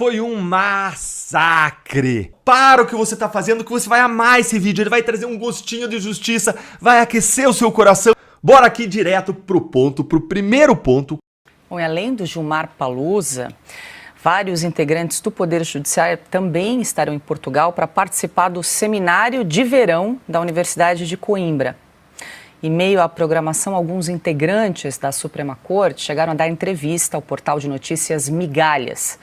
Foi um massacre. Para o que você tá fazendo que você vai amar esse vídeo. Ele vai trazer um gostinho de justiça, vai aquecer o seu coração. Bora aqui direto pro primeiro ponto. Bom, e além do Gilmar Palusa, vários integrantes do Poder Judiciário também estarão em Portugal para participar do seminário de verão da Universidade de Coimbra. Em meio à programação, alguns integrantes da Suprema Corte chegaram a dar entrevista ao portal de notícias Migalhas.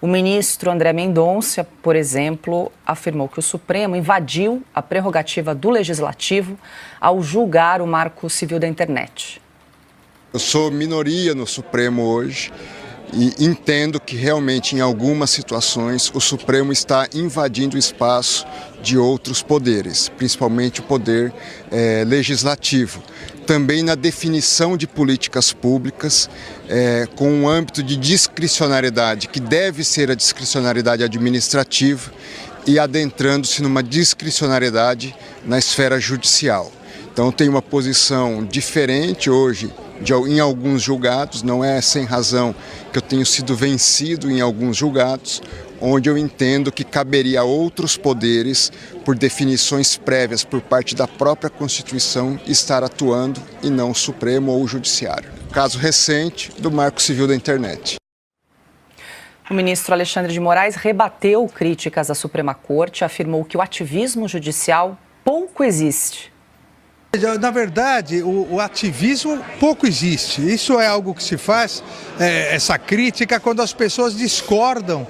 O ministro André Mendonça, por exemplo, afirmou que o Supremo invadiu a prerrogativa do Legislativo ao julgar o Marco Civil da Internet. Eu sou minoria no Supremo hoje e entendo que realmente em algumas situações o Supremo está invadindo o espaço de outros poderes, principalmente o poder legislativo. Também na definição de políticas públicas, com um âmbito de discricionariedade, que deve ser a discricionariedade administrativa, e adentrando-se numa discricionariedade na esfera judicial. Então tem uma posição diferente hoje em alguns julgados, não é sem razão que eu tenho sido vencido em alguns julgados, onde eu entendo que caberia a outros poderes, por definições prévias por parte da própria Constituição, estar atuando e não o Supremo ou o Judiciário. Caso recente do Marco Civil da Internet. O ministro Alexandre de Moraes rebateu críticas à Suprema Corte, afirmou que o ativismo judicial pouco existe. Na verdade, o ativismo pouco existe. Isso é algo que se faz, essa crítica, quando as pessoas discordam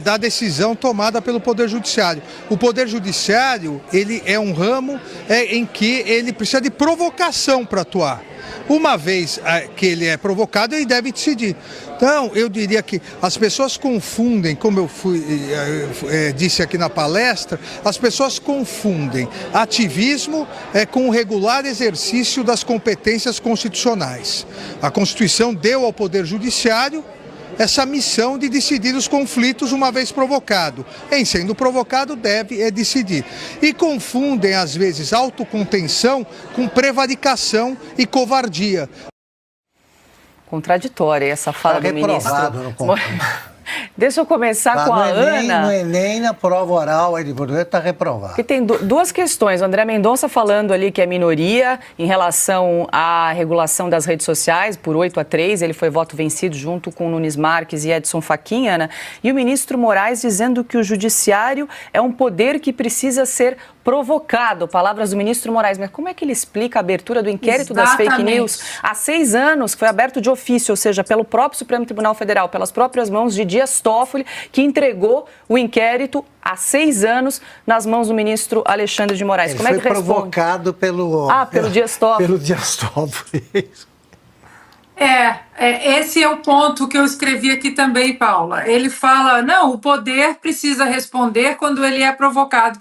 da decisão tomada pelo Poder Judiciário. O Poder Judiciário, ele é um ramo em que ele precisa de provocação para atuar. Uma vez que ele é provocado, ele deve decidir. Então, eu diria que as pessoas confundem, como eu disse aqui na palestra, as pessoas confundem ativismo com o regular exercício das competências constitucionais. A Constituição deu ao Poder Judiciário essa missão de decidir os conflitos uma vez provocado. Em sendo provocado, deve decidir. E confundem, às vezes, autocontenção com prevaricação e covardia. Contraditória essa fala do ministro. Deixa eu começar com a Ana. No Enem, na prova oral, ele está reprovado. Porque tem duas questões. O André Mendonça falando ali que é minoria em relação à regulação das redes sociais, por 8-3, ele foi voto vencido junto com Nunes Marques e Edson Fachin, Ana. E o ministro Moraes dizendo que o judiciário é um poder que precisa ser provocado. Palavras do ministro Moraes. Mas como é que ele explica a abertura do inquérito das fake news há 6 anos, que foi aberto de ofício, ou seja, pelo próprio Supremo Tribunal Federal, pelas próprias mãos de Dias Toffoli, que entregou o inquérito há 6 anos nas mãos do ministro Alexandre de Moraes? Ele como é que foi responde? provocado pelo Dias Toffoli. Pelo Dias Toffoli. Esse é o ponto que eu escrevi aqui também, Paula. Ele fala, não, o poder precisa responder quando ele é provocado.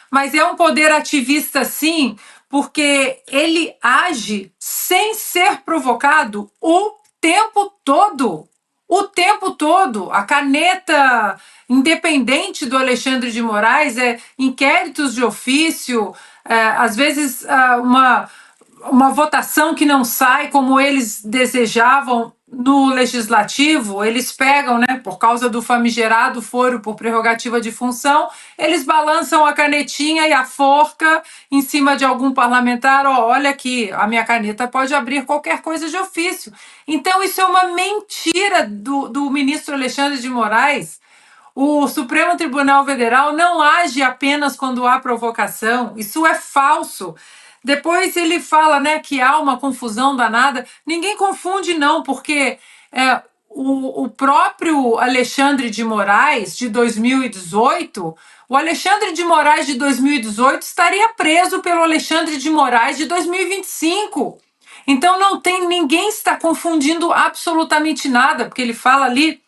Mas é um poder ativista, sim, porque ele age sem ser provocado o tempo todo. O tempo todo. A caneta independente do Alexandre de Moraes inquéritos de ofício, às vezes uma votação que não sai como eles desejavam no Legislativo, eles pegam, por causa do famigerado foro por prerrogativa de função, eles balançam a canetinha e a forca em cima de algum parlamentar, olha aqui, a minha caneta pode abrir qualquer coisa de ofício. Então isso é uma mentira do ministro Alexandre de Moraes. O Supremo Tribunal Federal não age apenas quando há provocação, isso é falso. Depois ele fala, que há uma confusão danada. Ninguém confunde, não, porque o próprio Alexandre de Moraes, de 2018, o Alexandre de Moraes de 2018 estaria preso pelo Alexandre de Moraes de 2025. Então ninguém está confundindo absolutamente nada, porque ele fala ali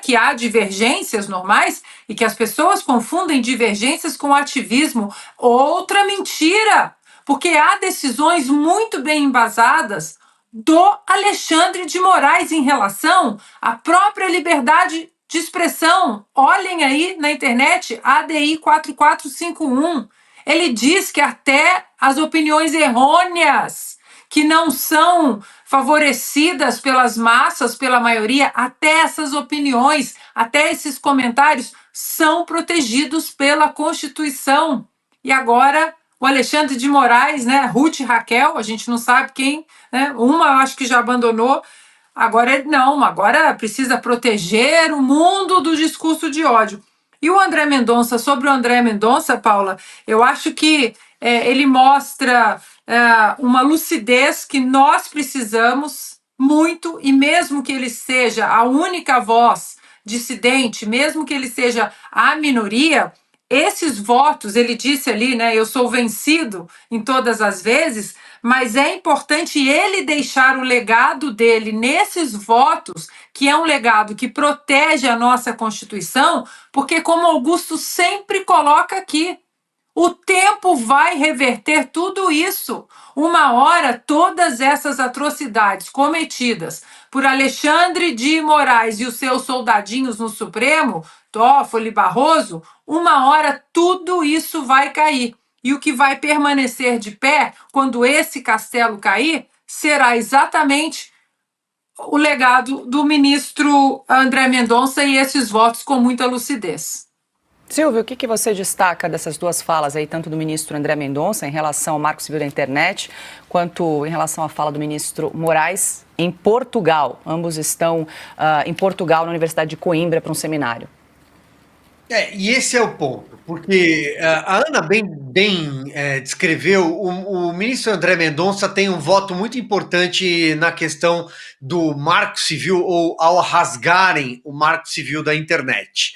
que há divergências normais e que as pessoas confundem divergências com ativismo. Outra mentira! Porque há decisões muito bem embasadas do Alexandre de Moraes em relação à própria liberdade de expressão. Olhem aí na internet, ADI 4451. Ele diz que até as opiniões errôneas que não são favorecidas pelas massas, pela maioria, até essas opiniões, até esses comentários são protegidos pela Constituição. E agora o Alexandre de Moraes, né, Ruth e Raquel, a gente não sabe quem, né, uma eu acho que já abandonou, agora não, agora precisa proteger o mundo do discurso de ódio. E o André Mendonça, sobre o André Mendonça, Paula, eu acho que ele mostra uma lucidez que nós precisamos muito, e mesmo que ele seja a única voz dissidente, mesmo que ele seja a minoria, esses votos, ele disse ali, né, eu sou vencido em todas as vezes, mas é importante ele deixar o legado dele nesses votos, que é um legado que protege a nossa Constituição, porque como Augusto sempre coloca aqui, o tempo vai reverter tudo isso. Uma hora, todas essas atrocidades cometidas por Alexandre de Moraes e os seus soldadinhos no Supremo, Toffoli, Barroso, uma hora tudo isso vai cair. E o que vai permanecer de pé, quando esse castelo cair, será exatamente o legado do ministro André Mendonça e esses votos com muita lucidez. Silvio, o que você destaca dessas duas falas aí, tanto do ministro André Mendonça em relação ao Marco Civil da Internet, quanto em relação à fala do ministro Moraes em Portugal? Ambos estão em Portugal, na Universidade de Coimbra, para um seminário. E esse é o ponto, porque a Ana bem descreveu, o ministro André Mendonça tem um voto muito importante na questão do Marco Civil, ou ao rasgarem o Marco Civil da internet.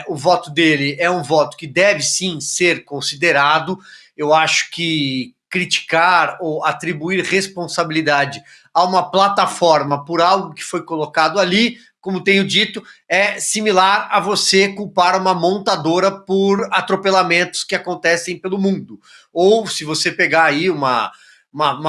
O voto dele é um voto que deve sim ser considerado. Eu acho que criticar ou atribuir responsabilidade a uma plataforma por algo que foi colocado ali, como tenho dito, é similar a você culpar uma montadora por atropelamentos que acontecem pelo mundo. Ou se você pegar aí uma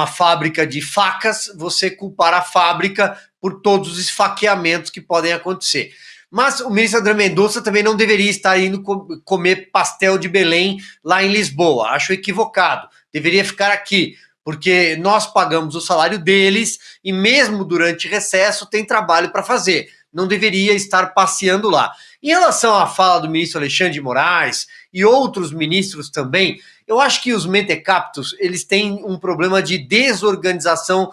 fábrica de facas, você culpar a fábrica por todos os esfaqueamentos que podem acontecer. Mas o ministro André Mendonça também não deveria estar indo comer pastel de Belém lá em Lisboa. Acho equivocado. Deveria ficar aqui, porque nós pagamos o salário deles e mesmo durante recesso tem trabalho para fazer. Não deveria estar passeando lá. Em relação à fala do ministro Alexandre de Moraes e outros ministros também, eu acho que os mentecaptos, eles têm um problema de desorganização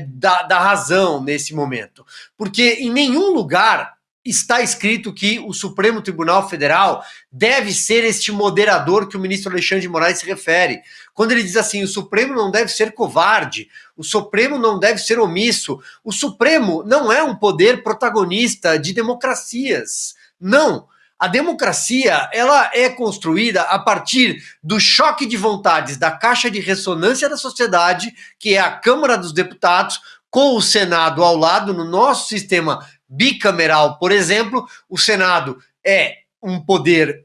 da razão nesse momento. Porque em nenhum lugar está escrito que o Supremo Tribunal Federal deve ser este moderador que o ministro Alexandre de Moraes se refere. Quando ele diz assim, o Supremo não deve ser covarde, o Supremo não deve ser omisso, o Supremo não é um poder protagonista de democracias. Não. A democracia, ela é construída a partir do choque de vontades da caixa de ressonância da sociedade, que é a Câmara dos Deputados, com o Senado ao lado. No nosso sistema bicameral, por exemplo, o Senado é um poder,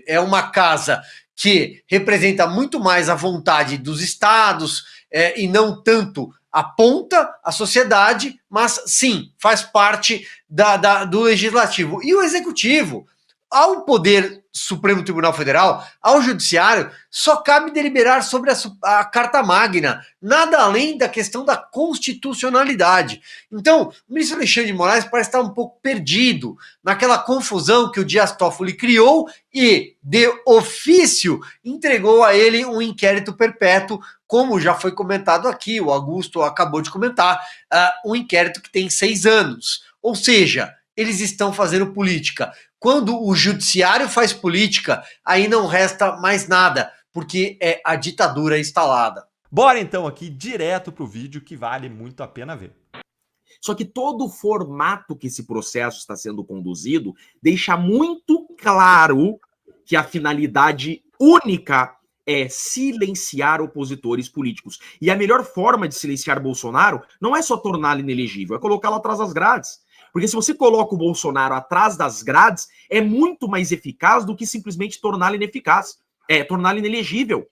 é uma casa que representa muito mais a vontade dos estados e não tanto aponta a sociedade, mas sim, faz parte do legislativo. E o executivo, ao poder Supremo Tribunal Federal, ao judiciário, só cabe deliberar sobre a Carta Magna, nada além da questão da constitucionalidade. Então, o ministro Alexandre de Moraes parece estar um pouco perdido naquela confusão que o Dias Toffoli criou e, de ofício, entregou a ele um inquérito perpétuo, como já foi comentado aqui, o Augusto acabou de comentar, um inquérito que tem 6 anos. Ou seja, eles estão fazendo política. Quando o judiciário faz política, aí não resta mais nada, porque é a ditadura instalada. Bora então aqui direto pro vídeo que vale muito a pena ver. Só que todo o formato que esse processo está sendo conduzido deixa muito claro que a finalidade única é silenciar opositores políticos. E a melhor forma de silenciar Bolsonaro não é só torná-lo inelegível, é colocá-lo atrás das grades. Porque se você coloca o Bolsonaro atrás das grades, é muito mais eficaz do que simplesmente torná-lo ineficaz, torná-lo inelegível.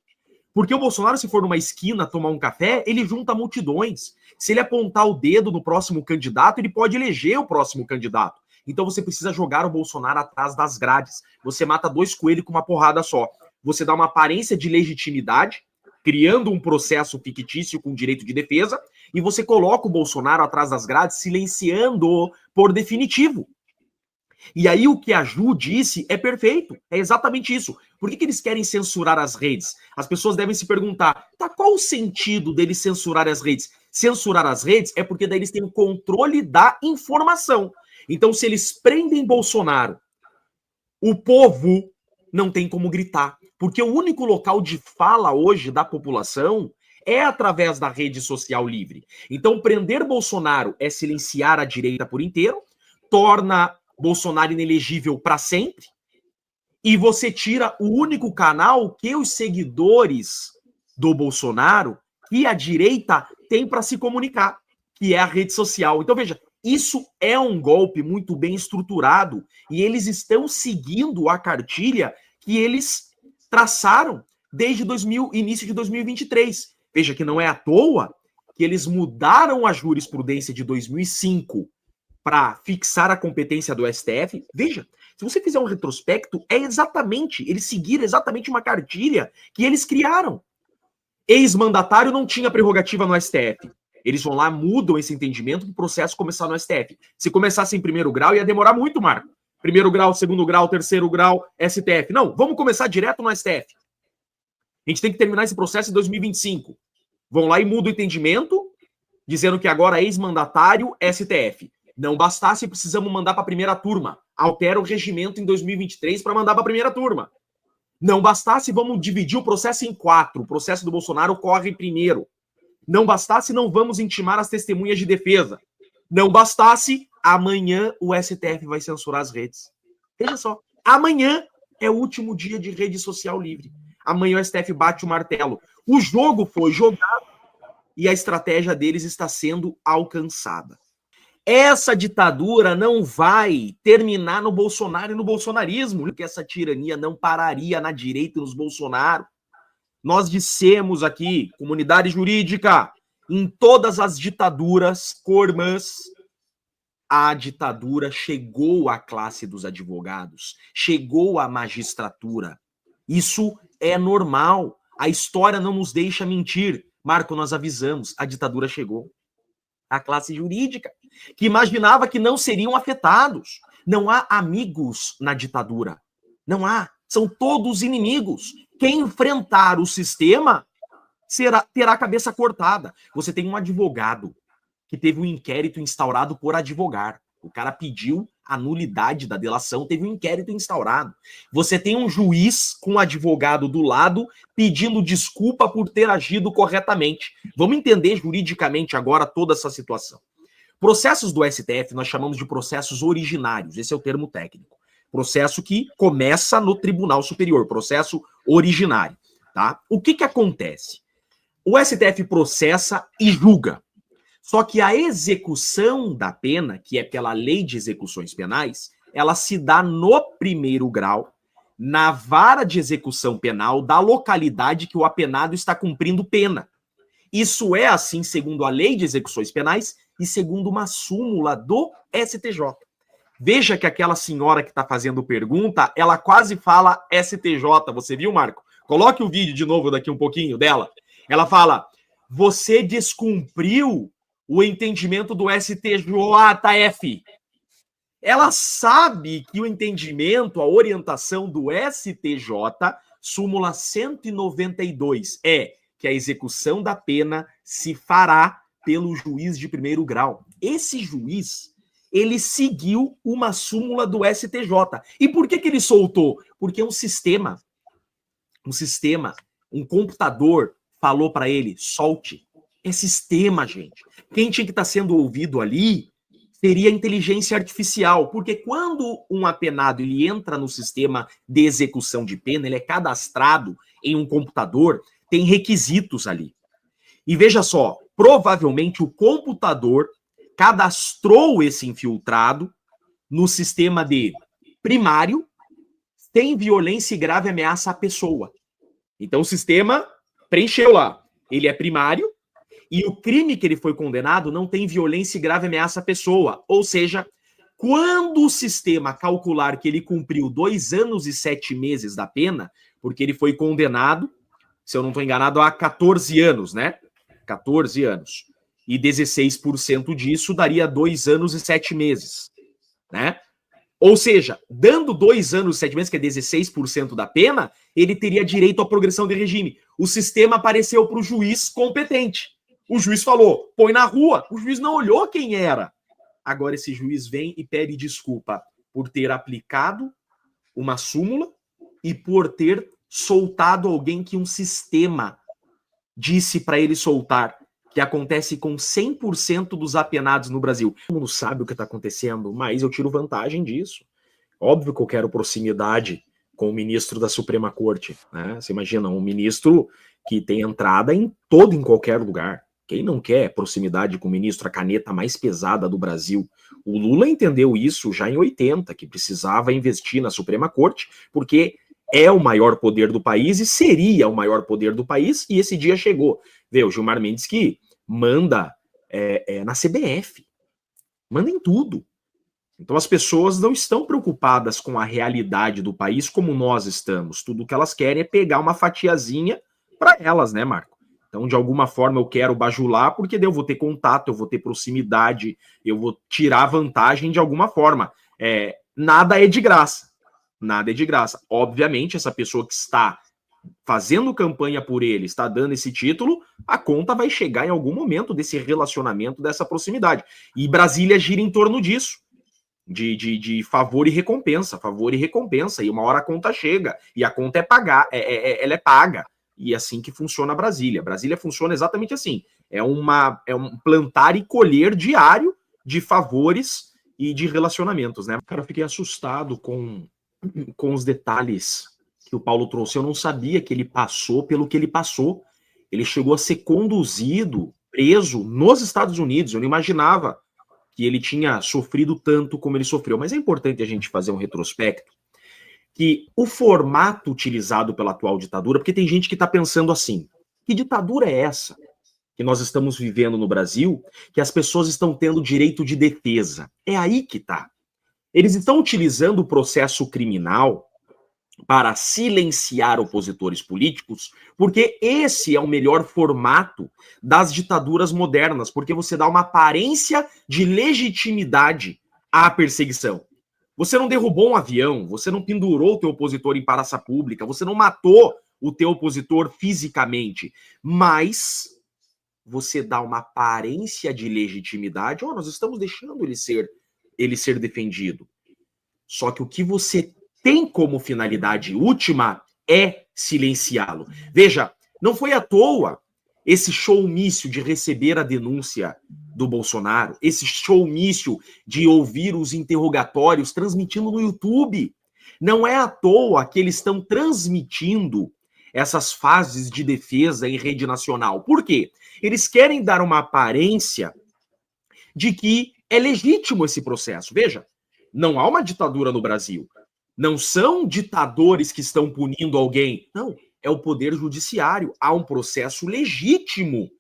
Porque o Bolsonaro, se for numa esquina tomar um café, ele junta multidões. Se ele apontar o dedo no próximo candidato, ele pode eleger o próximo candidato. Então você precisa jogar o Bolsonaro atrás das grades. Você mata 2 coelhos com uma porrada só. Você dá uma aparência de legitimidade criando um processo fictício com direito de defesa, e você coloca o Bolsonaro atrás das grades, silenciando-o por definitivo. E aí o que a Ju disse é perfeito, é exatamente isso. Por que eles querem censurar as redes? As pessoas devem se perguntar, tá, qual o sentido deles censurar as redes? Censurar as redes é porque daí eles têm o controle da informação. Então, se eles prendem Bolsonaro, o povo não tem como gritar. Porque o único local de fala hoje da população é através da rede social livre. Então, prender Bolsonaro é silenciar a direita por inteiro, torna Bolsonaro inelegível para sempre, e você tira o único canal que os seguidores do Bolsonaro e a direita tem para se comunicar, que é a rede social. Então, veja, isso é um golpe muito bem estruturado e eles estão seguindo a cartilha que eles traçaram desde início de 2023. Veja que não é à toa que eles mudaram a jurisprudência de 2005 para fixar a competência do STF. Veja, se você fizer um retrospecto, eles seguiram exatamente uma cartilha que eles criaram. Ex-mandatário não tinha prerrogativa no STF. Eles vão lá, mudam esse entendimento para o processo começar no STF. Se começasse em primeiro grau, ia demorar muito, Marco. Primeiro grau, segundo grau, terceiro grau, STF. Não, vamos começar direto no STF. A gente tem que terminar esse processo em 2025. Vão lá e mudam o entendimento, dizendo que agora ex-mandatário, STF. Não bastasse, precisamos mandar para a primeira turma. Altera o regimento em 2023 para mandar para a primeira turma. Não bastasse, vamos dividir o processo em 4. O processo do Bolsonaro corre primeiro. Não bastasse, não vamos intimar as testemunhas de defesa. Não bastasse, amanhã o STF vai censurar as redes. Veja só, amanhã é o último dia de rede social livre. Amanhã o STF bate o martelo. O jogo foi jogado e a estratégia deles está sendo alcançada. Essa ditadura não vai terminar no Bolsonaro e no bolsonarismo, porque essa tirania não pararia na direita e nos Bolsonaro. Nós dissemos aqui, comunidade jurídica, em todas as ditaduras cormãs, a ditadura chegou à classe dos advogados, chegou à magistratura. Isso é normal. A história não nos deixa mentir. Marco, nós avisamos, a ditadura chegou. A classe jurídica, que imaginava que não seriam afetados. Não há amigos na ditadura. Não há. São todos inimigos. Quem enfrentar o sistema terá a cabeça cortada. Você tem um advogado que teve um inquérito instaurado por advogar. O cara pediu a nulidade da delação, teve um inquérito instaurado. Você tem um juiz com um advogado do lado pedindo desculpa por ter agido corretamente. Vamos entender juridicamente agora toda essa situação. Processos do STF nós chamamos de processos originários, esse é o termo técnico. Processo que começa no Tribunal Superior, processo originário, tá? O que acontece? O STF processa e julga. Só que a execução da pena, que é pela Lei de Execuções Penais, ela se dá no primeiro grau, na vara de execução penal da localidade que o apenado está cumprindo pena. Isso é assim segundo a Lei de Execuções Penais e segundo uma súmula do STJ. Veja que aquela senhora que está fazendo pergunta, ela quase fala STJ. Você viu, Marco? Coloque o vídeo de novo daqui um pouquinho dela. Ela fala, você descumpriu o entendimento do STJF. Ela sabe que o entendimento, a orientação do STJ, súmula 192, é que a execução da pena se fará pelo juiz de primeiro grau. Esse juiz, ele seguiu uma súmula do STJ. E por que ele soltou? Porque um sistema, um computador falou para ele, solte. É sistema, gente. Quem tinha que estar sendo ouvido ali seria a inteligência artificial, porque quando um apenado ele entra no sistema de execução de pena, ele é cadastrado em um computador, tem requisitos ali. E veja só, provavelmente o computador cadastrou esse infiltrado no sistema de primário, sem violência e grave ameaça à pessoa. Então o sistema preencheu lá. Ele é primário, e o crime que ele foi condenado não tem violência e grave ameaça à pessoa. Ou seja, quando o sistema calcular que ele cumpriu 2 anos e 7 meses da pena, porque ele foi condenado, se eu não estou enganado, há 14 anos, né? 14 anos. E 16% disso daria 2 anos e 7 meses, né? Ou seja, dando 2 anos e 7 meses, que é 16% da pena, ele teria direito à progressão de regime. O sistema apareceu para o juiz competente. O juiz falou, põe na rua. O juiz não olhou quem era. Agora esse juiz vem e pede desculpa por ter aplicado uma súmula e por ter soltado alguém que um sistema disse para ele soltar, que acontece com 100% dos apenados no Brasil. Todo mundo sabe o que está acontecendo, mas eu tiro vantagem disso. Óbvio que eu quero proximidade com o ministro da Suprema Corte, né? Você imagina, um ministro que tem entrada em qualquer lugar. Quem não quer proximidade com o ministro, a caneta mais pesada do Brasil? O Lula entendeu isso já em 80, que precisava investir na Suprema Corte, porque é o maior poder do país e seria o maior poder do país, e esse dia chegou. Vê, o Gilmar Mendes que manda na CBF, manda em tudo. Então as pessoas não estão preocupadas com a realidade do país como nós estamos. Tudo que elas querem é pegar uma fatiazinha para elas, né, Marco? Então, de alguma forma, eu quero bajular, porque daí eu vou ter contato, eu vou ter proximidade, eu vou tirar vantagem de alguma forma. Nada é de graça. Nada é de graça. Obviamente, essa pessoa que está fazendo campanha por ele, está dando esse título, a conta vai chegar em algum momento desse relacionamento, dessa proximidade. E Brasília gira em torno disso. De favor e recompensa, favor e recompensa. E uma hora a conta chega, e a conta ela é paga. E é assim que funciona Brasília. Brasília funciona exatamente assim. É um plantar e colher diário de favores e de relacionamentos, né? Cara, eu fiquei assustado com os detalhes que o Paulo trouxe. Eu não sabia que ele passou pelo que ele passou. Ele chegou a ser conduzido, preso nos Estados Unidos. Eu não imaginava que ele tinha sofrido tanto como ele sofreu. Mas é importante a gente fazer um retrospecto que o formato utilizado pela atual ditadura, porque tem gente que está pensando assim, que ditadura é essa que nós estamos vivendo no Brasil, que as pessoas estão tendo direito de defesa? É aí que está. Eles estão utilizando o processo criminal para silenciar opositores políticos, porque esse é o melhor formato das ditaduras modernas, porque você dá uma aparência de legitimidade à perseguição. Você não derrubou um avião, você não pendurou o teu opositor em praça pública, você não matou o teu opositor fisicamente, mas você dá uma aparência de legitimidade. Nós estamos deixando ele ser defendido. Só que o que você tem como finalidade última é silenciá-lo. Veja, não foi à toa esse showmício de receber a denúncia do Bolsonaro, esse showmício de ouvir os interrogatórios transmitindo no YouTube. Não é à toa que eles estão transmitindo essas fases de defesa em rede nacional. Por quê? Eles querem dar uma aparência de que é legítimo esse processo. Veja, não há uma ditadura no Brasil. Não são ditadores que estão punindo alguém. Não, é o poder judiciário. Há um processo legítimo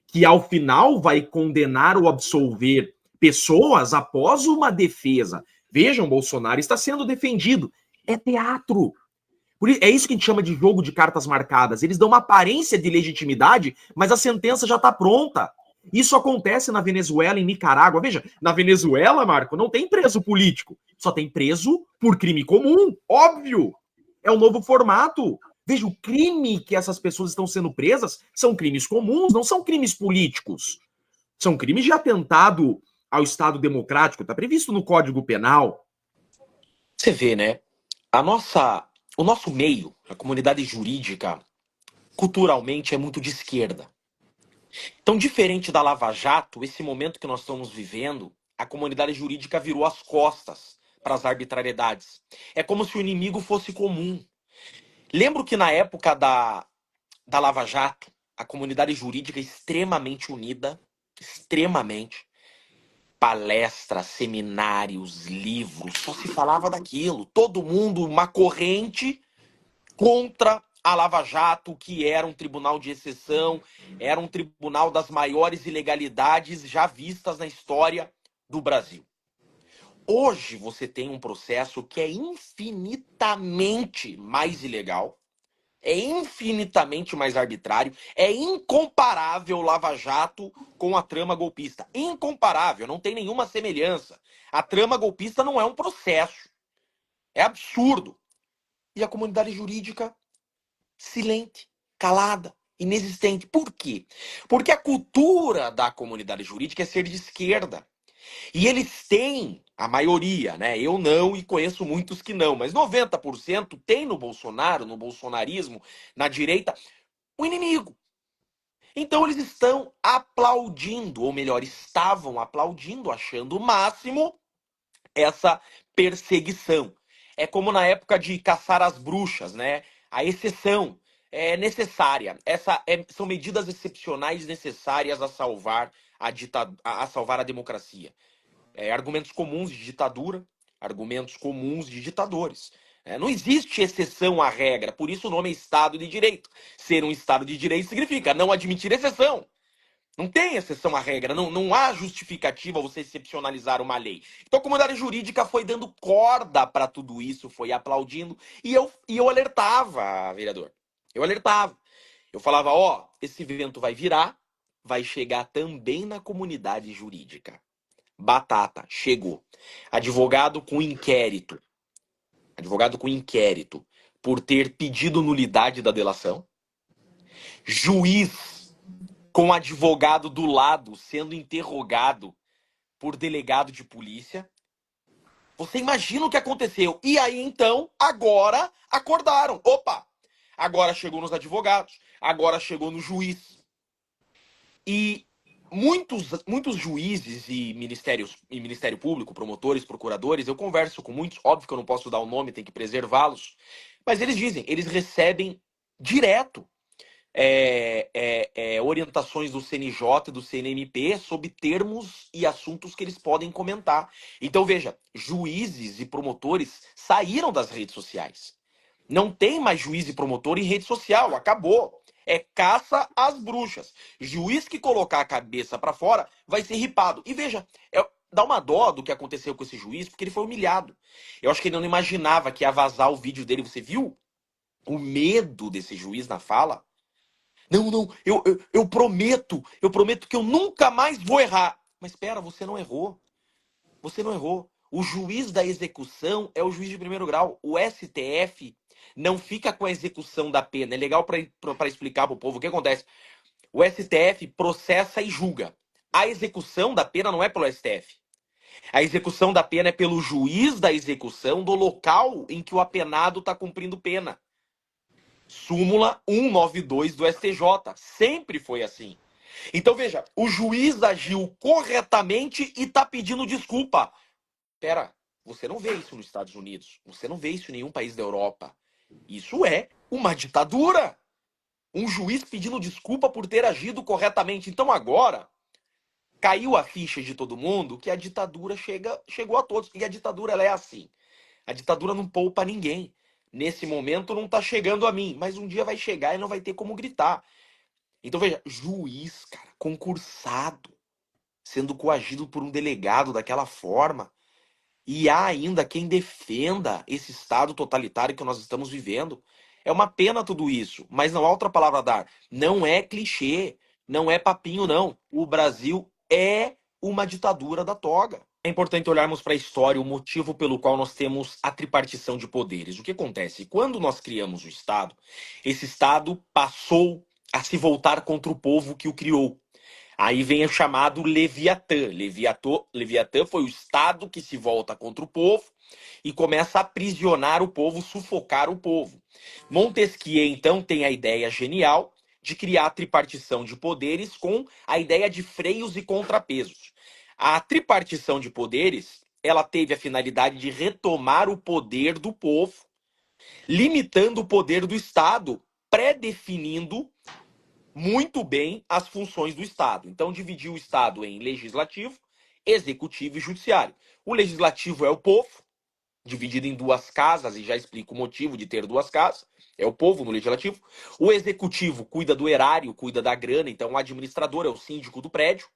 que, ao final, vai condenar ou absolver pessoas após uma defesa. Vejam, Bolsonaro está sendo defendido. É teatro. É isso que a gente chama de jogo de cartas marcadas. Eles dão uma aparência de legitimidade, mas a sentença já está pronta. Isso acontece na Venezuela, em Nicarágua. Veja, na Venezuela, Marco, não tem preso político. Só tem preso por crime comum. Óbvio. É um novo formato. Veja, o crime que essas pessoas estão sendo presas são crimes comuns, não são crimes políticos. São crimes de atentado ao Estado democrático. Está previsto no Código Penal. Você vê, né? O nosso meio, a comunidade jurídica, culturalmente é muito de esquerda. Então, diferente da Lava Jato, esse momento que nós estamos vivendo, a comunidade jurídica virou as costas para as arbitrariedades. É como se o inimigo fosse comum. Lembro que na época da Lava Jato, a comunidade jurídica extremamente unida, extremamente, palestras, seminários, livros, só se falava daquilo. Todo mundo, uma corrente contra a Lava Jato, que era um tribunal de exceção, era um tribunal das maiores ilegalidades já vistas na história do Brasil. Hoje você tem um processo que é infinitamente mais ilegal, É infinitamente mais arbitrário, é incomparável o Lava Jato com a trama golpista. Incomparável, não tem nenhuma semelhança. A trama golpista não é um processo. É absurdo. E a comunidade jurídica, silente, calada, inexistente. Por quê? Porque a cultura da comunidade jurídica é ser de esquerda. E eles têm, a maioria, né? Eu não e conheço muitos que não, mas 90% tem no Bolsonaro, no bolsonarismo, na direita, o inimigo. Então eles estão aplaudindo, ou melhor, estavam aplaudindo, achando o máximo essa perseguição. É como na época de caçar as bruxas, né? A exceção é necessária. São medidas excepcionais necessárias a salvar a salvar a democracia. Argumentos comuns de ditadura, argumentos comuns de ditadores. Não existe exceção à regra, por isso o nome é Estado de Direito. Ser um Estado de Direito significa não admitir exceção. Não tem exceção à regra, não há justificativa você excepcionalizar uma lei. Então a comunidade jurídica foi dando corda para tudo isso, foi aplaudindo, e eu alertava, vereador. Eu alertava. Eu falava, ó, esse vento vai virar, vai chegar também na comunidade jurídica. Batata, chegou. Advogado com inquérito por ter pedido nulidade da delação. Juiz com advogado do lado sendo interrogado por delegado de polícia. Você imagina o que aconteceu. E aí, então, agora acordaram. Opa! Agora chegou nos advogados, agora chegou no juiz. E muitos juízes e Ministério Público, promotores, procuradores, eu converso com muitos, óbvio que eu não posso dar o nome, tem que preservá-los, mas eles dizem, eles recebem direto orientações do CNJ e do CNMP sobre termos e assuntos que eles podem comentar. Então, veja, juízes e promotores saíram das redes sociais. Não tem mais juiz e promotor em rede social, acabou. É caça às bruxas. Juiz que colocar a cabeça pra fora vai ser ripado. E veja, dá uma dó do que aconteceu com esse juiz, porque ele foi humilhado. Eu acho que ele não imaginava que ia vazar o vídeo dele. Você viu o medo desse juiz na fala? Não, eu prometo que eu nunca mais vou errar. Mas espera, você não errou. Você não errou. O juiz da execução é o juiz de primeiro grau. O STF não fica com a execução da pena. É legal para explicar para o povo o que acontece. O STF processa e julga. A execução da pena não é pelo STF. A execução da pena é pelo juiz da execução do local em que o apenado está cumprindo pena. Súmula 192 do STJ. Sempre foi assim. Então, veja, o juiz agiu corretamente e está pedindo desculpa. Pera, você não vê isso nos Estados Unidos. Você não vê isso em nenhum país da Europa. Isso é uma ditadura. Um juiz pedindo desculpa por ter agido corretamente. Então agora, caiu a ficha de todo mundo que a ditadura chegou a todos. E a ditadura ela é assim. A ditadura não poupa ninguém. Nesse momento não tá chegando a mim, mas um dia vai chegar e não vai ter como gritar. Então veja, juiz, cara, concursado, sendo coagido por um delegado daquela forma. E há ainda quem defenda esse estado totalitário que nós estamos vivendo. É uma pena tudo isso, mas não há outra palavra a dar. Não é clichê, não é papinho, não. O Brasil é uma ditadura da toga. É importante olharmos para a história, o motivo pelo qual nós temos a tripartição de poderes. O que acontece? Quando nós criamos o Estado, esse Estado passou a se voltar contra o povo que o criou. Aí vem o chamado Leviatã. Leviatã foi o Estado que se volta contra o povo e começa a aprisionar o povo, sufocar o povo. Montesquieu, então, tem a ideia genial de criar a tripartição de poderes com a ideia de freios e contrapesos. A tripartição de poderes, ela teve a finalidade de retomar o poder do povo, limitando o poder do Estado, pré-definindo muito bem as funções do Estado. Então, dividiu o Estado em legislativo, executivo e judiciário. O legislativo é o povo, dividido em duas casas, e já explico o motivo de ter duas casas. É o povo no legislativo. O executivo cuida do erário, cuida da grana, então o administrador é o síndico do prédio.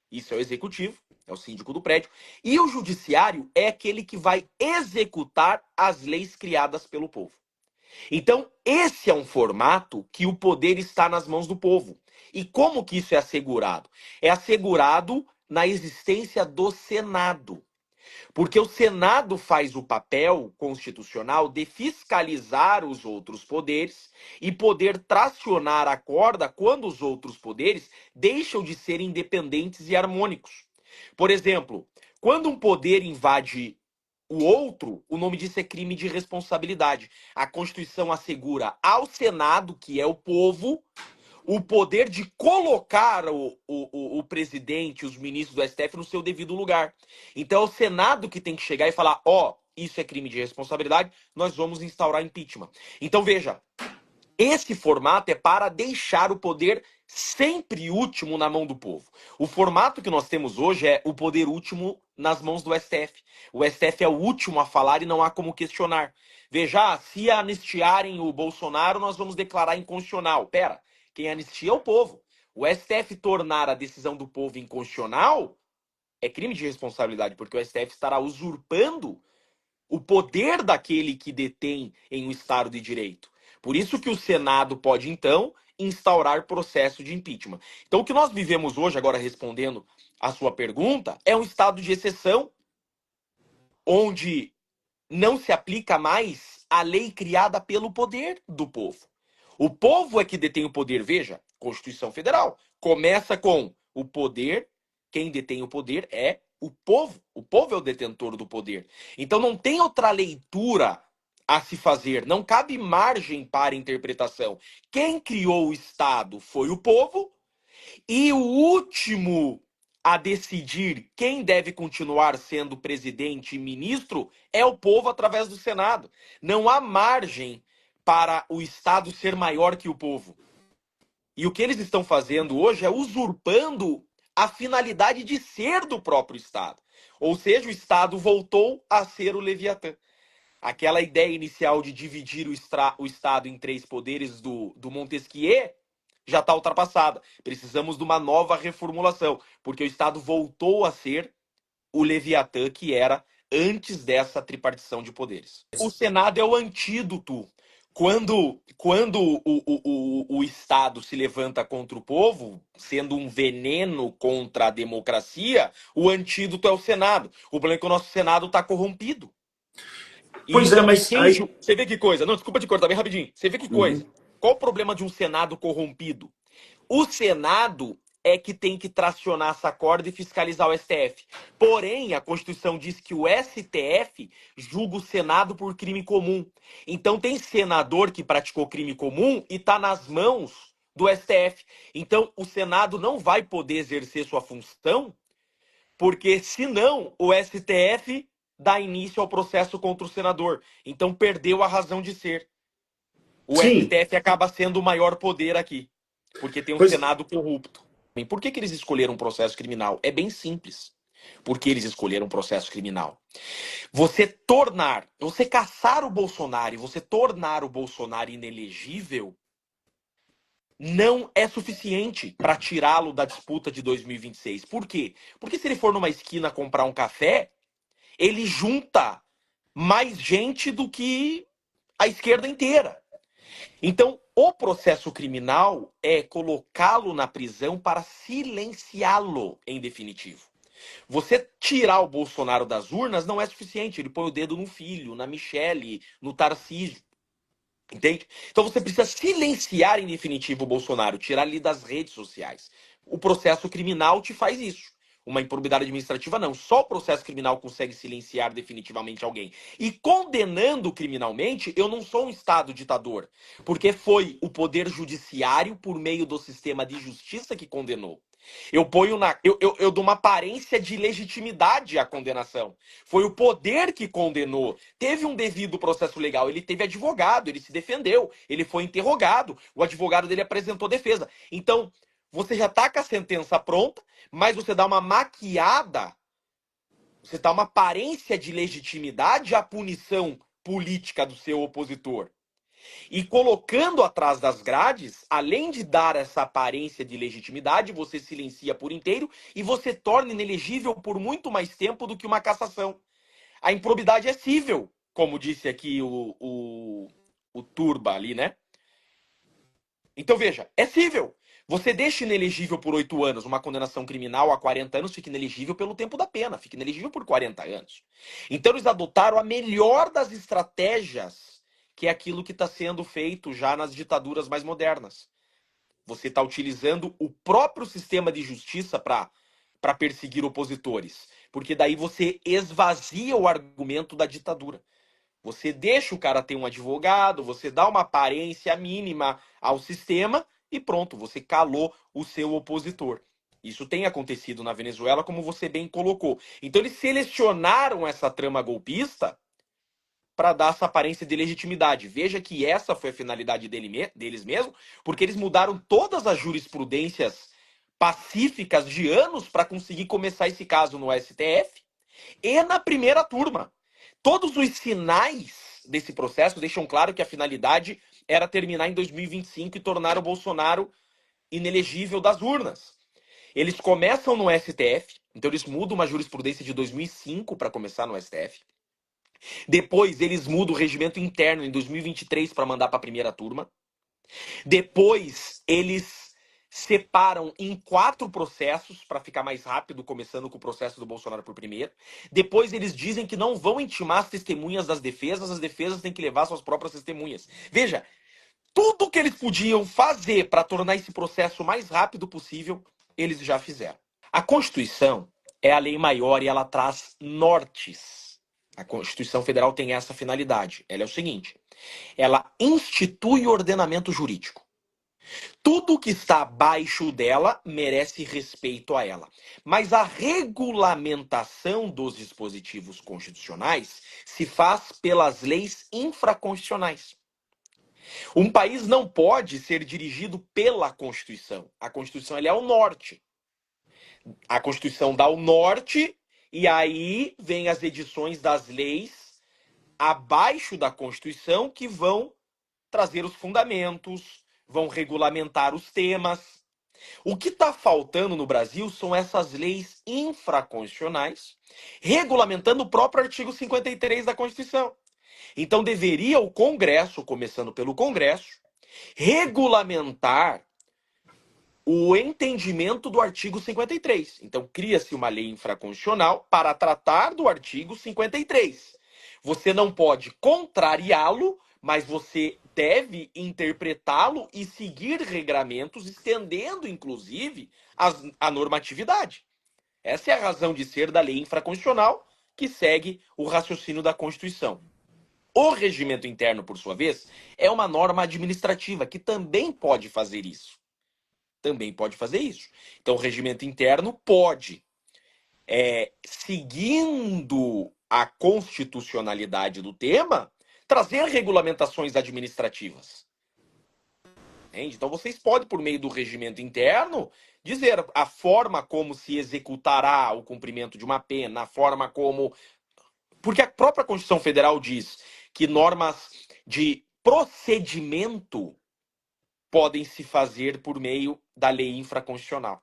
Isso é o executivo, é o síndico do prédio. E o judiciário é aquele que vai executar as leis criadas pelo povo. Então, esse é um formato que o poder está nas mãos do povo. E como que isso é assegurado? É assegurado na existência do Senado. Porque o Senado faz o papel constitucional de fiscalizar os outros poderes e poder tracionar a corda quando os outros poderes deixam de ser independentes e harmônicos. Por exemplo, quando um poder invade o outro, o nome disso é crime de responsabilidade. A Constituição assegura ao Senado, que é o povo, o poder de colocar o presidente, os ministros do STF no seu devido lugar. Então é o Senado que tem que chegar e falar, ó, isso é crime de responsabilidade, nós vamos instaurar impeachment. Então veja, esse formato é para deixar o poder sempre último na mão do povo. O formato que nós temos hoje é o poder último nas mãos do STF. O STF é o último a falar e não há como questionar. Veja, se anistiarem o Bolsonaro, nós vamos declarar inconstitucional. Pera, quem anistia é o povo. O STF tornar a decisão do povo inconstitucional é crime de responsabilidade, porque o STF estará usurpando o poder daquele que detém em um Estado de Direito. Por isso que o Senado pode, então, instaurar processo de impeachment. Então, o que nós vivemos hoje, agora respondendo a sua pergunta, é um estado de exceção onde não se aplica mais a lei criada pelo poder do povo. O povo é que detém o poder. Veja, Constituição Federal começa com o poder, quem detém o poder é o povo. O povo é o detentor do poder. Então não tem outra leitura a se fazer, não cabe margem para interpretação. Quem criou o Estado foi o povo, e o último a decidir quem deve continuar sendo presidente e ministro é o povo através do Senado. Não há margem para o Estado ser maior que o povo. E o que eles estão fazendo hoje é usurpando a finalidade de ser do próprio Estado. Ou seja, o Estado voltou a ser o Leviatã. Aquela ideia inicial de dividir o Estado em três poderes do Montesquieu já está ultrapassada. Precisamos de uma nova reformulação, porque o Estado voltou a ser o Leviatã que era antes dessa tripartição de poderes. O Senado é o antídoto. Quando o Estado se levanta contra o povo, sendo um veneno contra a democracia, o antídoto é o Senado. O problema é que o nosso Senado está corrompido. Pois é, mas aí... Você vê que coisa. Não, desculpa te cortar bem rapidinho. Você vê que coisa. Qual o problema de um Senado corrompido? O Senado é que tem que tracionar essa corda e fiscalizar o STF. Porém, a Constituição diz que o STF julga o Senado por crime comum. Então tem senador que praticou crime comum e está nas mãos do STF. Então o Senado não vai poder exercer sua função, porque senão o STF dá início ao processo contra o senador. Então perdeu a razão de ser. O STF acaba sendo o maior poder aqui, porque tem um Senado corrupto. Por que eles escolheram um processo criminal? É bem simples. Porque eles escolheram um processo criminal. Você caçar o Bolsonaro e você tornar o Bolsonaro inelegível não é suficiente para tirá-lo da disputa de 2026. Por quê? Porque se ele for numa esquina comprar um café, ele junta mais gente do que a esquerda inteira. Então, o processo criminal é colocá-lo na prisão para silenciá-lo, em definitivo. Você tirar o Bolsonaro das urnas não é suficiente. Ele põe o dedo no filho, na Michele, no Tarcísio. Entende? Então você precisa silenciar, em definitivo, o Bolsonaro, tirar ele das redes sociais. O processo criminal te faz isso. Uma improbidade administrativa, não. Só o processo criminal consegue silenciar definitivamente alguém. E condenando criminalmente, eu não sou um Estado ditador. Porque foi o poder judiciário, por meio do sistema de justiça, que condenou. Eu dou uma aparência de legitimidade à condenação. Foi o poder que condenou. Teve um devido processo legal. Ele teve advogado, ele se defendeu, ele foi interrogado. O advogado dele apresentou defesa. Então, você já está com a sentença pronta, mas você dá uma maquiada, você dá uma aparência de legitimidade à punição política do seu opositor. E colocando atrás das grades, além de dar essa aparência de legitimidade, você silencia por inteiro e você torna inelegível por muito mais tempo do que uma cassação. A improbidade é cível, como disse aqui o o turba ali, né? Então veja, é cível. Você deixa inelegível por 8 anos uma condenação criminal a 40 anos, fica inelegível pelo tempo da pena, fica inelegível por 40 anos. Então eles adotaram a melhor das estratégias, que é aquilo que está sendo feito já nas ditaduras mais modernas. Você está utilizando o próprio sistema de justiça para perseguir opositores, porque daí você esvazia o argumento da ditadura. Você deixa o cara ter um advogado, você dá uma aparência mínima ao sistema e pronto, você calou o seu opositor. Isso tem acontecido na Venezuela, como você bem colocou. Então eles selecionaram essa trama golpista para dar essa aparência de legitimidade. Veja que essa foi a finalidade deles mesmos, porque eles mudaram todas as jurisprudências pacíficas de anos para conseguir começar esse caso no STF e na primeira turma. Todos os sinais desse processo deixam claro que a finalidade era terminar em 2025 e tornar o Bolsonaro inelegível das urnas. Eles começam no STF, então eles mudam uma jurisprudência de 2005 para começar no STF. Depois eles mudam o regimento interno em 2023 para mandar para a primeira turma. Depois eles separam em 4 processos para ficar mais rápido, começando com o processo do Bolsonaro por primeiro. Depois eles dizem que não vão intimar as testemunhas das defesas, as defesas têm que levar suas próprias testemunhas. Veja, tudo que eles podiam fazer para tornar esse processo o mais rápido possível, eles já fizeram. A Constituição é a lei maior e ela traz nortes. A Constituição Federal tem essa finalidade. Ela é o seguinte: ela institui o ordenamento jurídico. Tudo que está abaixo dela merece respeito a ela. Mas a regulamentação dos dispositivos constitucionais se faz pelas leis infraconstitucionais. Um país não pode ser dirigido pela Constituição. A Constituição ela é o norte. A Constituição dá o norte e aí vem as edições das leis abaixo da Constituição que vão trazer os fundamentos, vão regulamentar os temas. O que está faltando no Brasil são essas leis infraconstitucionais regulamentando o próprio artigo 53 da Constituição. Então deveria o Congresso, começando pelo Congresso, regulamentar o entendimento do artigo 53. Então cria-se uma lei infraconstitucional para tratar do artigo 53. Você não pode contrariá-lo, mas você deve interpretá-lo e seguir regramentos, estendendo, inclusive, a normatividade. Essa é a razão de ser da lei infraconstitucional, que segue o raciocínio da Constituição. O regimento interno, por sua vez, é uma norma administrativa que também pode fazer isso. Também pode fazer isso. Então, o regimento interno pode, seguindo a constitucionalidade do tema, trazer regulamentações administrativas. Entende? Então vocês podem, por meio do regimento interno, dizer a forma como se executará o cumprimento de uma pena, a forma como... Porque a própria Constituição Federal diz que normas de procedimento podem se fazer por meio da lei infraconstitucional.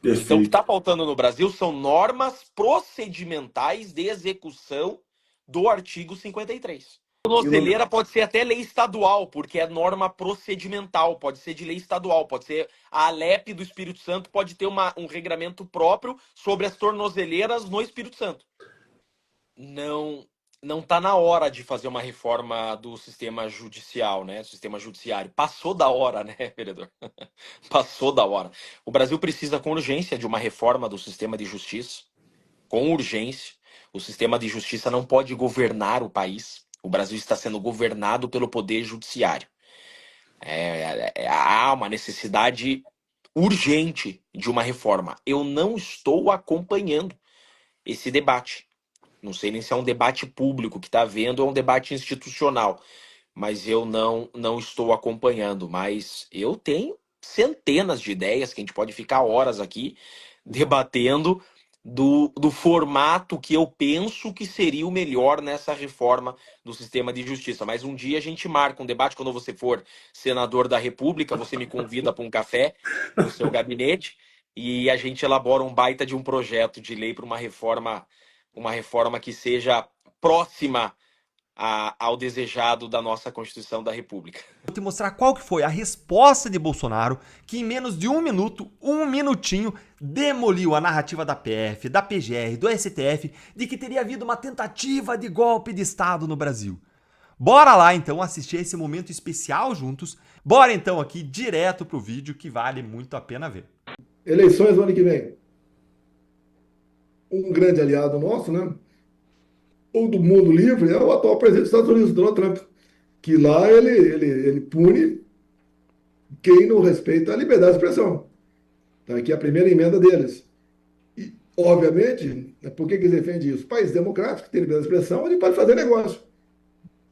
Perfeito. Então o que está faltando no Brasil são normas procedimentais de execução do artigo 53. Tornozeleira pode ser até lei estadual, porque é norma procedimental, pode ser de lei estadual, pode ser a Alep do Espírito Santo, pode ter um regramento próprio sobre as tornozeleiras no Espírito Santo. Não está na hora de fazer uma reforma do sistema judicial, né? Do sistema judiciário. Passou da hora, né, vereador? Passou da hora. O Brasil precisa com urgência de uma reforma do sistema de justiça, com urgência. O sistema de justiça não pode governar o país. O Brasil está sendo governado pelo poder judiciário. Há uma necessidade urgente de uma reforma. Eu não estou acompanhando esse debate. Não sei nem se é um debate público que está havendo ou é um debate institucional. Mas eu não estou acompanhando. Mas eu tenho centenas de ideias que a gente pode ficar horas aqui debatendo do formato que eu penso que seria o melhor nessa reforma do sistema de justiça. Mas um dia a gente marca um debate, quando você for senador da República, você me convida para um café no seu gabinete e a gente elabora um baita de um projeto de lei para uma reforma que seja próxima ao desejado da nossa Constituição da República. Vou te mostrar qual que foi a resposta de Bolsonaro, que em menos de um minuto, um minutinho, demoliu a narrativa da PF, da PGR, do STF, de que teria havido uma tentativa de golpe de Estado no Brasil. Bora lá então assistir esse momento especial juntos. Bora então aqui direto pro vídeo que vale muito a pena ver. Eleições no ano que vem. Um grande aliado nosso, né? O do mundo livre é o atual presidente dos Estados Unidos, Donald Trump, que lá ele pune quem não respeita a liberdade de expressão. Tá aqui a primeira emenda deles. E, obviamente, por que eles defendem isso? País democrático, que tem liberdade de expressão, ele pode fazer negócio.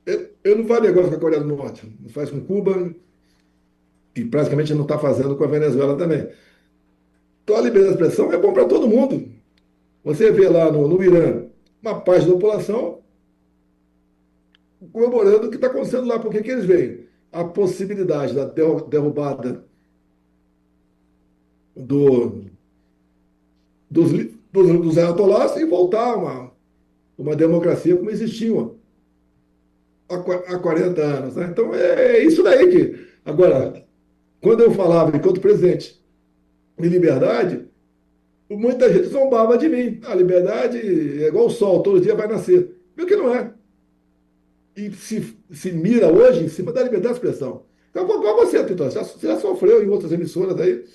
Ele não faz negócio com a Coreia do Norte, não faz com Cuba, e praticamente não está fazendo com a Venezuela também. Então a liberdade de expressão é bom para todo mundo. Você vê lá no Irã, uma parte da população comemorando o que está acontecendo lá. Por que eles veem? A possibilidade da derrubada dos ayatollahs e voltar a uma democracia como existia há 40 anos. Né? Então é isso daí que... Agora, quando eu falava enquanto presidente em liberdade, muita gente zombava de mim. A liberdade é igual o sol, todo dia vai nascer. Viu que não é. E se mira hoje em cima da liberdade de expressão. Então, igual você, Tito, você já sofreu em outras emissoras aí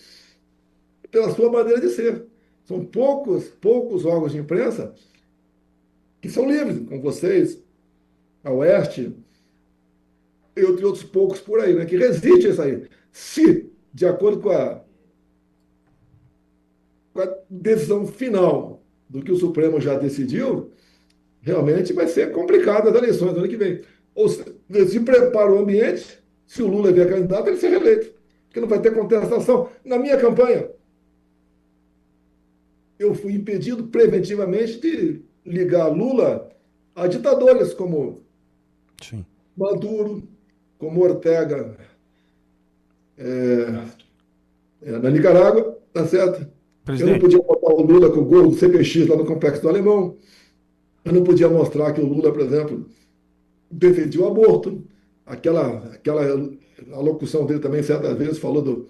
pela sua maneira de ser. São poucos órgãos de imprensa que são livres, como vocês, a Oeste, e outros poucos por aí, né, que resistem a isso aí. Se, de acordo com a decisão final do que o Supremo já decidiu, realmente vai ser complicado as eleições do ano que vem. Ou se prepara o ambiente, se o Lula vier candidato, ele ser reeleito. Porque não vai ter contestação. Na minha campanha, eu fui impedido preventivamente de ligar Lula a ditadores como Sim. Maduro, como Ortega na Nicarágua, tá certo? Eu não podia botar o Lula com o gol do CBX lá no Complexo do Alemão. Eu não podia mostrar que o Lula, por exemplo, defendia o aborto. A locução dele também, certas vezes, falou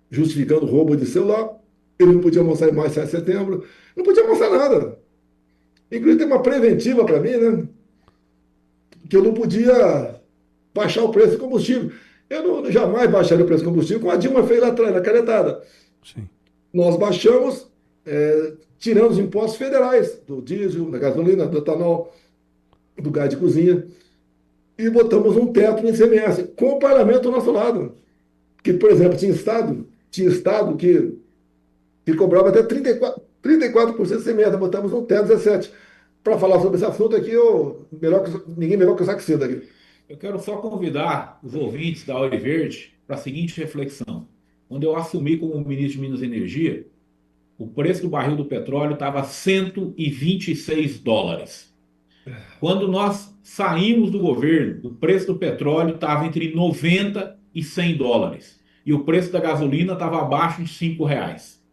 justificando o roubo de celular. Ele não podia mostrar em mais 7 de setembro. Não podia mostrar nada. Inclusive, tem uma preventiva para mim, né? Que eu não podia baixar o preço do combustível. Eu jamais baixaria o preço do combustível, como a Dilma fez lá atrás, na canetada. Sim. Nós baixamos, tirando os impostos federais, do diesel, da gasolina, do etanol, do gás de cozinha, e botamos um teto no ICMS, com o parlamento do nosso lado. Que, por exemplo, tinha estado que cobrava até 34% de ICMS, botamos um teto 17%. Para falar sobre esse assunto aqui, ninguém melhor que o Saxida aqui. Eu quero só convidar os ouvintes da Hora Verde para a seguinte reflexão. Quando eu assumi como ministro de Minas e Energia, o preço do barril do petróleo estava 126 dólares. Quando nós saímos do governo, o preço do petróleo estava entre 90 e 100 dólares. E o preço da gasolina estava abaixo de 5 reais.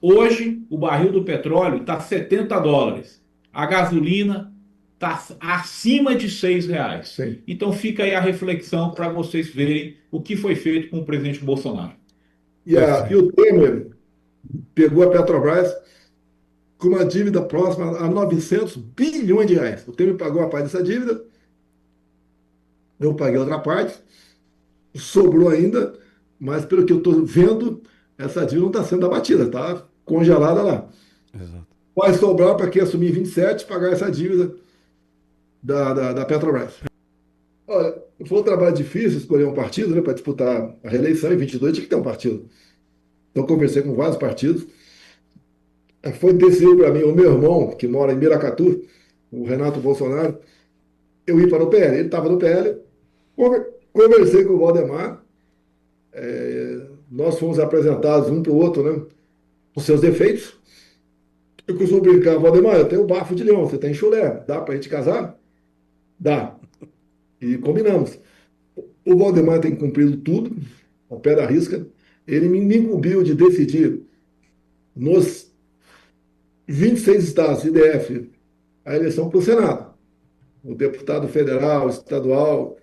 Hoje, o barril do petróleo está 70 dólares. A gasolina está acima de 6 reais. Sim. Então fica aí a reflexão para vocês verem o que foi feito com o presidente Bolsonaro. E o Temer pegou a Petrobras com uma dívida próxima a 900 bilhões de reais. O Temer pagou a parte dessa dívida, eu paguei outra parte, sobrou ainda, mas pelo que eu estou vendo, essa dívida não está sendo abatida, está congelada lá. Exato. Vai sobrar para quem assumir 27 pagar essa dívida da Petrobras. Olha, foi um trabalho difícil escolher um partido, né, para disputar a reeleição. Em 22 tinha que ter um partido. Então conversei com vários partidos. Foi decidido para mim, o meu irmão, que mora em Miracatu, o Renato Bolsonaro, eu ir para o PL. Ele estava no PL. Conversei com o Valdemar. Nós fomos apresentados um para o outro, né, com seus defeitos. Eu costumo brincar, Valdemar, eu tenho bafo de leão, você tem chulé, dá para a gente casar? Dá. E combinamos. O Valdemar tem cumprido tudo, ao pé da risca. Ele me incumbiu de decidir nos 26 estados IDF a eleição para o Senado. o deputado federal, estadual,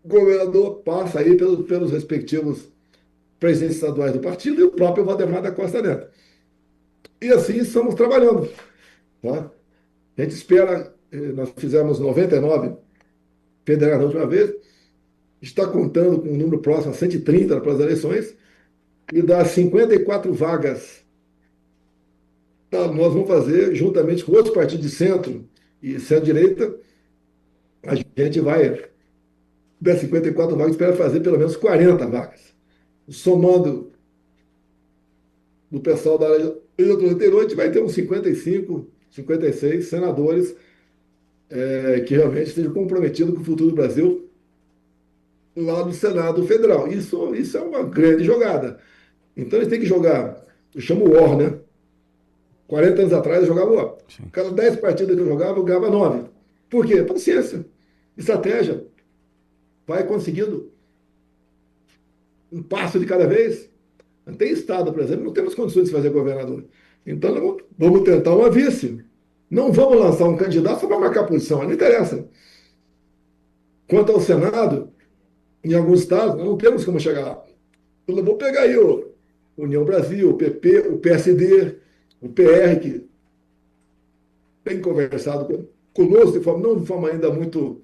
o governador passa aí pelos respectivos presidentes estaduais do partido e o próprio Valdemar da Costa Neto. E assim estamos trabalhando. Tá? A gente espera, nós fizemos 99 federais da última vez, está contando com um número próximo a 130 para as eleições, e das 54 vagas, nós vamos fazer, juntamente com outros partidos de centro e centro-direita, a gente vai, das 54 vagas, espera fazer pelo menos 40 vagas. Somando do pessoal da legislatura anterior, a gente vai ter uns 55, 56 senadores que realmente estejam comprometidos com o futuro do Brasil lá no Senado Federal. Isso é uma grande jogada. Então, eles têm que jogar, eu chamo o War, né? 40 anos atrás eu jogava o War. Cada 10 partidas que eu ganhava 9. Por quê? Paciência, estratégia. Vai conseguindo um passo de cada vez. Tem estado, por exemplo, não temos condições de fazer governador. Então, vamos tentar uma vice. Não vamos lançar um candidato só para marcar posição, não interessa. Quanto ao Senado, em alguns estados, nós não temos como chegar lá. Eu vou pegar aí o União Brasil, o PP, o PSD, o PR, que tem conversado conosco não de forma ainda muito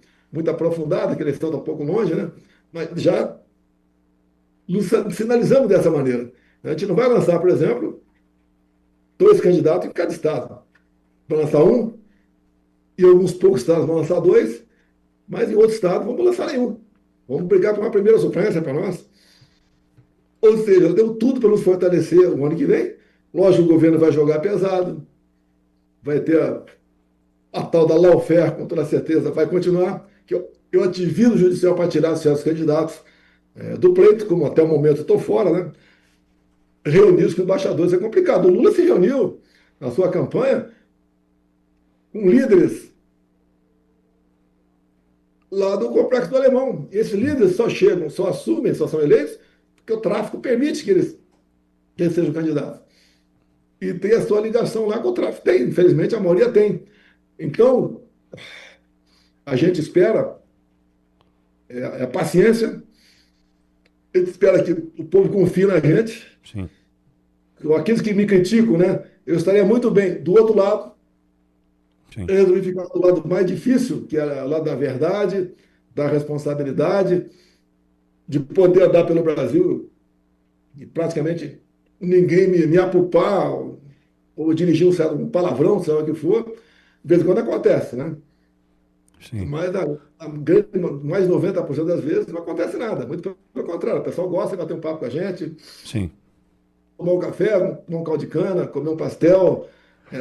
aprofundada, que eles estão um pouco longe, né? Mas já nos sinalizamos dessa maneira. A gente não vai lançar, por exemplo, 2 candidatos em cada estado. Vai lançar um, e alguns poucos estados vão lançar 2, mas em outros estados vamos lançar nenhum. Vamos brigar por uma primeira suplência para nós. Ou seja, deu tudo para nos fortalecer o ano que vem. Lógico, o governo vai jogar pesado, vai ter a tal da lawfare, com toda certeza, vai continuar. Eu ativizo o judicial para tirar certos candidatos do pleito, como até o momento estou fora, né? Reunir com embaixadores é complicado. O Lula se reuniu na sua campanha com líderes lá do Complexo do Alemão. E esses líderes só chegam, só assumem, só são eleitos, porque o tráfico permite que eles sejam candidatos. E tem a sua ligação lá com o tráfico. Tem, infelizmente, a maioria tem. Então, a gente espera paciência, a gente espera que o povo confie na gente. Sim. Aqueles que me criticam, né? Eu estaria muito bem do outro lado. Sim. Eu resolvi ficar do lado mais difícil, que era o lado da verdade, da responsabilidade, de poder andar pelo Brasil e praticamente ninguém me apupar ou dirigir um palavrão, seja o que for. De vez em quando acontece, né? Sim. Mas mais de 90% das vezes não acontece nada. Muito pelo contrário, o pessoal gosta de bater um papo com a gente. Sim. Tomar um café, tomar um caldo de cana, comer um pastel,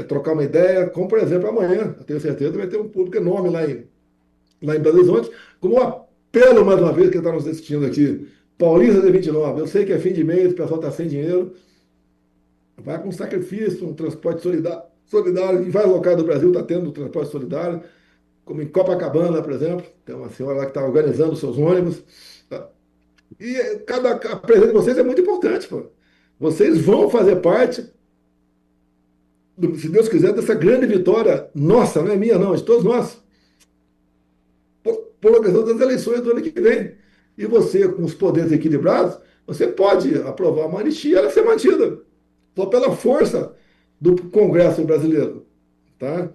trocar uma ideia, como por exemplo amanhã, eu tenho certeza, vai ter um público enorme lá em Belo Horizonte, como um apelo mais uma vez que está nos assistindo aqui, Paulista de 29, eu sei que é fim de mês, o pessoal está sem dinheiro, vai com sacrifício, um transporte solidário, em vários locais do Brasil está tendo transporte solidário, como em Copacabana, por exemplo, tem uma senhora lá que está organizando os seus ônibus, tá? E a presença de vocês é muito importante, pô. Vocês vão fazer parte, se Deus quiser, dessa grande vitória nossa, não é minha não, de todos nós, por questão das eleições do ano que vem. E você, com os poderes equilibrados, você pode aprovar uma anistia e ela ser mantida, só pela força do Congresso brasileiro, tá?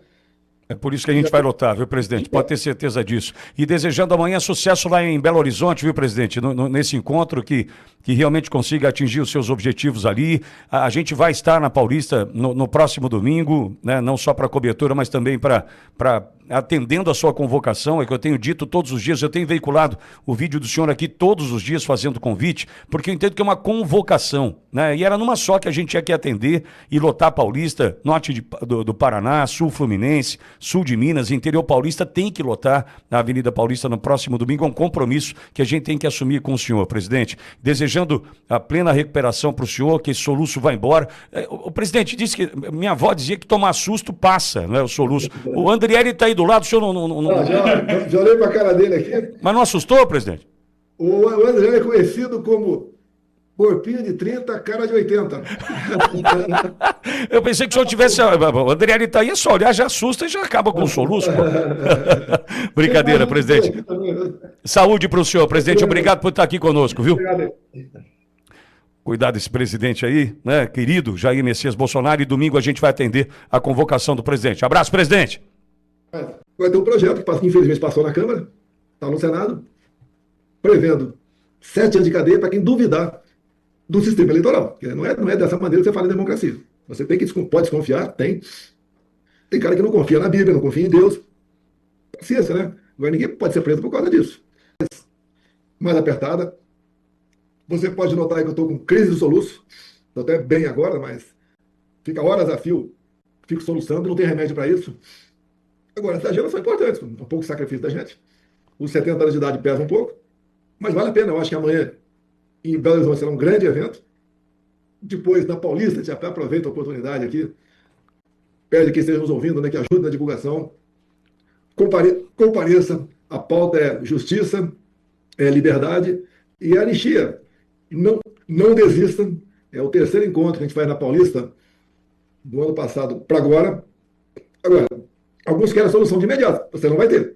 É por isso que a gente vai lutar, viu, presidente? Pode ter certeza disso. E desejando amanhã sucesso lá em Belo Horizonte, viu, presidente? Nesse encontro que realmente consiga atingir os seus objetivos ali. A gente vai estar na Paulista no próximo domingo, né? Não só para cobertura, mas também para atendendo a sua convocação, é que eu tenho dito todos os dias, eu tenho veiculado o vídeo do senhor aqui todos os dias fazendo convite, porque eu entendo que é uma convocação, né? E era numa só que a gente tinha que atender e lotar a Paulista, norte do Paraná, sul Fluminense, sul de Minas, interior paulista, tem que lotar a Avenida Paulista no próximo domingo, é um compromisso que a gente tem que assumir com o senhor, presidente. Desejando a plena recuperação para o senhor, que esse soluço vai embora. O presidente disse que, minha avó dizia que tomar susto passa, né, o soluço. O Andriele está aí do lado, o senhor não... Já olhei para a cara dele aqui. Mas não assustou, presidente? O Andriele é conhecido como Corpinho de 30, cara de 80. Eu pensei que o senhor tivesse. O Adriano tá aí, é só olhar, já assusta e já acaba com o soluço. Pô. Brincadeira, presidente. Saúde para o senhor, presidente. Obrigado por estar aqui conosco, viu? Obrigado. Cuidar desse presidente aí, né, querido Jair Messias Bolsonaro, e domingo a gente vai atender a convocação do presidente. Abraço, presidente. Vai ter um projeto que infelizmente passou na Câmara, está no Senado, prevendo 7 anos de cadeia para quem duvidar do sistema eleitoral. Não é dessa maneira que você fala em democracia. Você pode desconfiar, tem. Tem cara que não confia na Bíblia, não confia em Deus. Paciência, né? Agora ninguém pode ser preso por causa disso. Mais apertada. Você pode notar que eu estou com crise de soluço. Estou até bem agora, mas fica horas a fio, fico soluçando, não tem remédio para isso. Agora, essas agendas são importantes, um pouco de sacrifício da gente. Os 70 anos de idade pesam um pouco, mas vale a pena. Eu acho que amanhã, em Belo Horizonte, será um grande evento. Depois, na Paulista, a gente até aproveita a oportunidade aqui, pede que esteja nos ouvindo, né, que ajude na divulgação. Compareça, a pauta é justiça, é liberdade e é anistia. Não desistam. É o 3º encontro que a gente faz na Paulista do ano passado para agora. Agora, alguns querem a solução de imediato. Você não vai ter.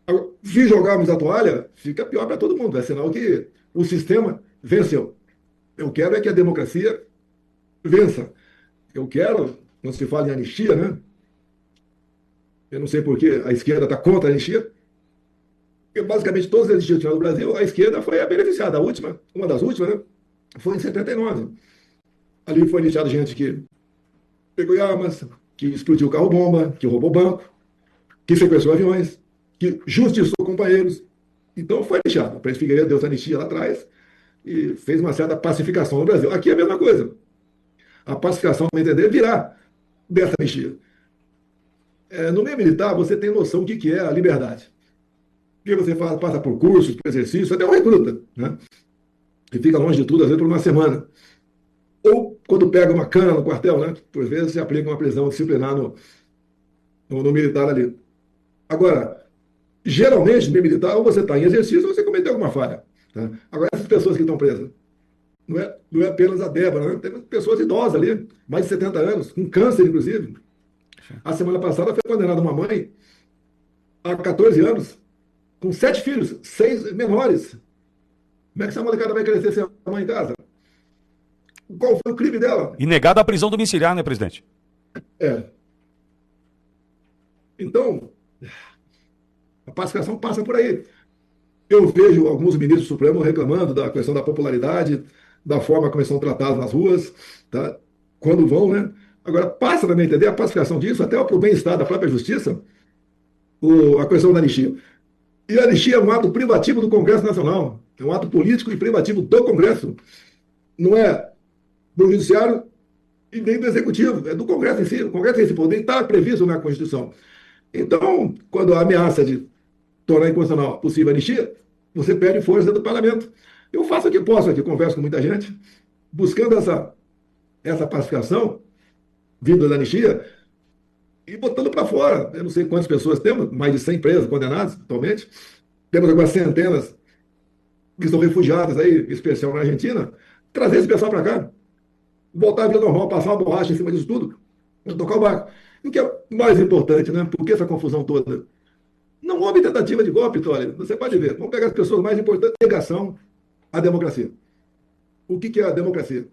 Agora, se jogarmos a toalha, fica pior para todo mundo. É sinal que o sistema venceu. Eu quero é que a democracia vença. Eu quero, quando se fala em anistia, né? Eu não sei por que a esquerda está contra a anistia. Porque basicamente todas as anistias no Brasil, a esquerda foi a beneficiada. A última, uma das últimas, né? Foi em 79. Ali foi anistiada gente que pegou armas, que explodiu carro-bomba, que roubou banco, que sequestrou aviões, que justiçou companheiros. Então foi anistiado. O presidente Figueiredo deu essa anistia lá atrás e fez uma certa pacificação no Brasil. Aqui é a mesma coisa. A pacificação, no meu entender, virá dessa anistia. No meio militar, você tem noção do que é a liberdade. Porque você passa por cursos, por exercícios, até uma recruta, né? E fica longe de tudo, às vezes, por uma semana. Ou quando pega uma cana no quartel, né? Por vezes se aplica uma prisão disciplinar no militar ali. Agora, geralmente, no meio militar, ou você está em exercício ou você cometeu alguma falha. Tá? Agora, essas pessoas que estão presas, não é apenas a Débora, né? Tem pessoas idosas ali, mais de 70 anos, com câncer, inclusive. A semana passada foi condenada uma mãe a 14 anos, com 7 filhos, 6 menores. Como é que essa molecada vai crescer sem a mãe em casa? Qual foi o crime dela? E negada a prisão domiciliar, né, presidente? Então, a pacificação passa por aí. Eu vejo alguns ministros do Supremo reclamando da questão da popularidade, da forma como eles são tratados nas ruas, tá? Quando vão, né? Agora, passa também a entender a pacificação disso, até para o bem-estar da própria justiça, a questão da anistia. E a anistia é um ato privativo do Congresso Nacional. É um ato político e privativo do Congresso. Não é do Judiciário e nem do Executivo. É do Congresso em si. O Congresso tem esse poder, está previsto na Constituição. Então, quando a ameaça de tornar inconstitucional possível a anistia, você perde força do parlamento. Eu faço o que posso aqui, converso com muita gente, buscando essa pacificação, vinda da anistia, e botando para fora. Eu não sei quantas pessoas temos, mais de 100 presos condenados atualmente. Temos algumas centenas que estão refugiadas aí, em especial na Argentina. Trazer esse pessoal para cá. Voltar à vida normal, passar uma borracha em cima disso tudo, tocar o barco. E o que é mais importante, né? Por que essa confusão toda? Não houve tentativa de golpe, Vitória. Você pode ver. Vamos pegar as pessoas mais importantes. Negação à democracia. O que é a democracia?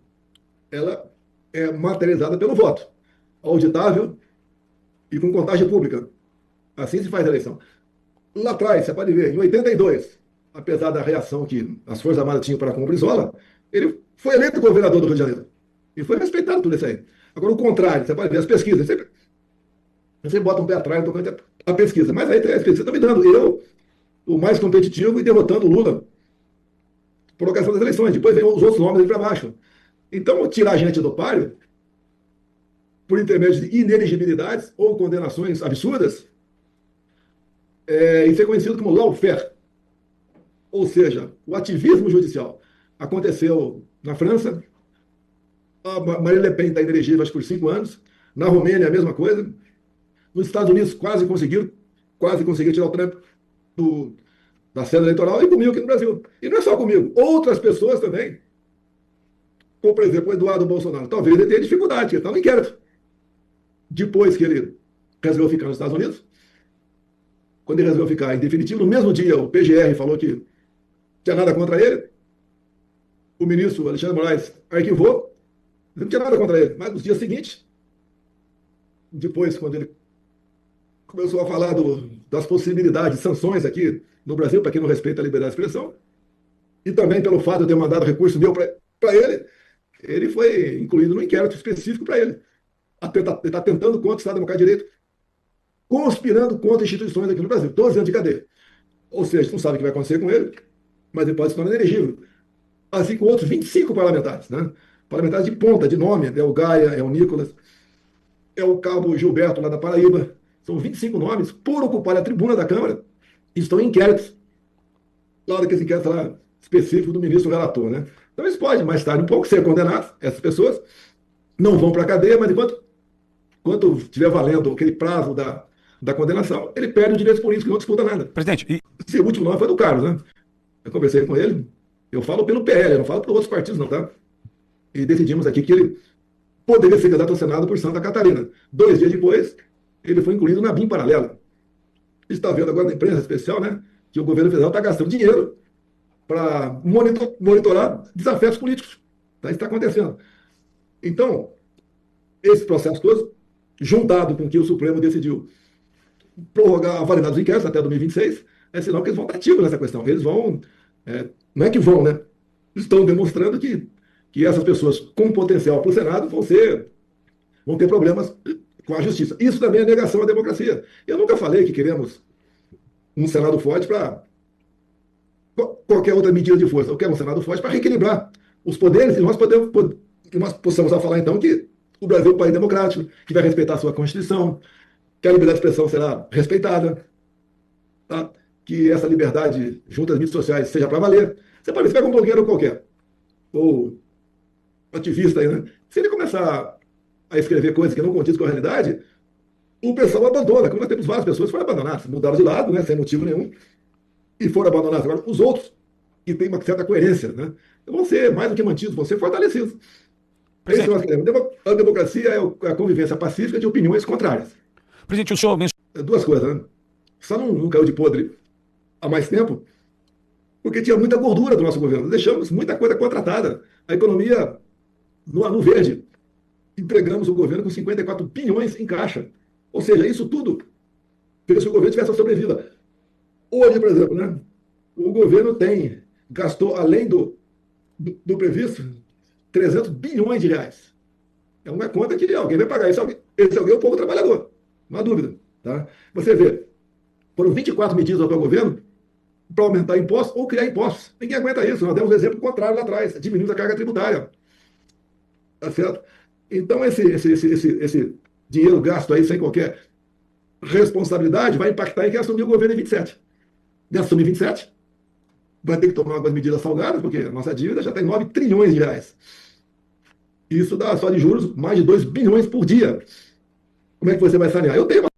Ela é materializada pelo voto. Auditável e com contagem pública. Assim se faz a eleição. Lá atrás, você pode ver, em 82, apesar da reação que as Forças Armadas tinham para com o Brizola, ele foi eleito governador do Rio de Janeiro. E foi respeitado tudo isso aí. Agora, o contrário, você pode ver as pesquisas. Você bota um pé atrás tocando a pesquisa. Mas aí a pesquisa está me dando eu, o mais competitivo, e derrotando o Lula por ocasião das eleições. Depois vem os outros nomes ali para baixo. Então, tirar a gente do páreo por intermédio de ineligibilidades ou condenações absurdas, isso é conhecido como lawfare. Ou seja, o ativismo judicial. Aconteceu na França, a Marine Le Pen está inelegível, acho que por 5 anos, na Romênia a mesma coisa, nos Estados Unidos quase conseguiram tirar o Trump da cena eleitoral, e comigo aqui no Brasil. E não é só comigo, outras pessoas também como, por exemplo, o Eduardo Bolsonaro. Talvez ele tenha dificuldade, porque ele está no inquérito. Depois que ele resolveu ficar nos Estados Unidos, quando ele resolveu ficar em definitivo, no mesmo dia o PGR falou que não tinha nada contra ele, o ministro Alexandre de Moraes arquivou, não tinha nada contra ele. Mas nos dias seguintes, depois, quando ele começou a falar das possibilidades de sanções aqui no Brasil, para quem não respeita a liberdade de expressão, e também pelo fato de eu ter mandado recurso meu para ele, ele foi incluído no inquérito específico para ele. Ele está tentando contra o Estado Democrático de Direito, conspirando contra instituições aqui no Brasil. 12 anos de cadeia. Ou seja, não sabe o que vai acontecer com ele, mas ele pode se tornar inelegível. Assim como outros 25 parlamentares, né? Parlamentares de ponta, de nome. É o Gaia, é o Nicolas, é o cabo Gilberto, lá da Paraíba. São 25 nomes, por ocupar a tribuna da Câmara, e estão em inquéritos. Lá daqueles inquéritos lá específicos do ministro relator, né? Então eles podem, mais tarde, um pouco, ser condenados. Essas pessoas não vão para a cadeia, mas enquanto estiver valendo aquele prazo da condenação, ele perde o direito político e não disputa nada. Presidente, Esse último nome foi do Carlos, né? Eu conversei com ele, eu falo pelo PL, eu não falo por outros partidos, não, tá? E decidimos aqui que ele poderia ser candidato ao Senado por Santa Catarina. 2 dias depois, ele foi incluído na BIM paralela. A gente está vendo agora na imprensa especial, né, que o governo federal está gastando dinheiro para monitorar desafetos políticos. Tá? Isso está acontecendo. Então, esse processo todo, juntado com que o Supremo decidiu prorrogar a validade dos inquéritos até 2026, é sinal que eles vão estar ativos nessa questão. Eles vão, não é que vão, né? Estão demonstrando que essas pessoas com potencial para o Senado vão ter problemas com a justiça. Isso também é negação à democracia. Eu nunca falei que queremos um Senado forte para qualquer outra medida de força. Eu quero um Senado forte para reequilibrar os poderes e nós possamos falar, então, que o Brasil é um país democrático, que vai respeitar a sua Constituição, que a liberdade de expressão será respeitada, tá? Que essa liberdade junto às mídias sociais seja para valer. Você pode ver, você pega um blogueiro qualquer, ou um ativista aí, né? Se ele começar a escrever coisas que não condizem com a realidade, o pessoal abandona. Como nós temos várias pessoas que foram abandonadas, mudaram de lado, né, sem motivo nenhum, e foram abandonadas. Agora, os outros, que têm uma certa coerência, né, vão ser mais do que mantidos, vão ser fortalecidos. Esse nós queremos. A democracia é a convivência pacífica de opiniões contrárias. presidente, o senhor mencionou... 2 coisas, né? Só não caiu de podre há mais tempo, porque tinha muita gordura do nosso governo. Deixamos muita coisa contratada. A economia no verde. Entregamos o governo com 54 bilhões em caixa. Ou seja, isso tudo fez que o governo tivesse a sobrevida. Hoje, por exemplo, né, o governo gastou, além do previsto, 300 bilhões de reais. É uma conta que alguém vai pagar. Esse alguém é o povo trabalhador. Não há dúvida. Tá? Você vê, foram 24 medidas do atual governo para aumentar impostos ou criar impostos. Ninguém aguenta isso. Nós demos um exemplo contrário lá atrás. Diminuímos a carga tributária. Tá certo? Então, esse dinheiro gasto aí sem qualquer responsabilidade vai impactar em quem assumir o governo em 27. E assumir 27, vai ter que tomar algumas medidas salgadas, porque a nossa dívida já tem 9 trilhões de reais. Isso dá só de juros mais de 2 bilhões por dia. Como é que você vai sanear? Eu tenho uma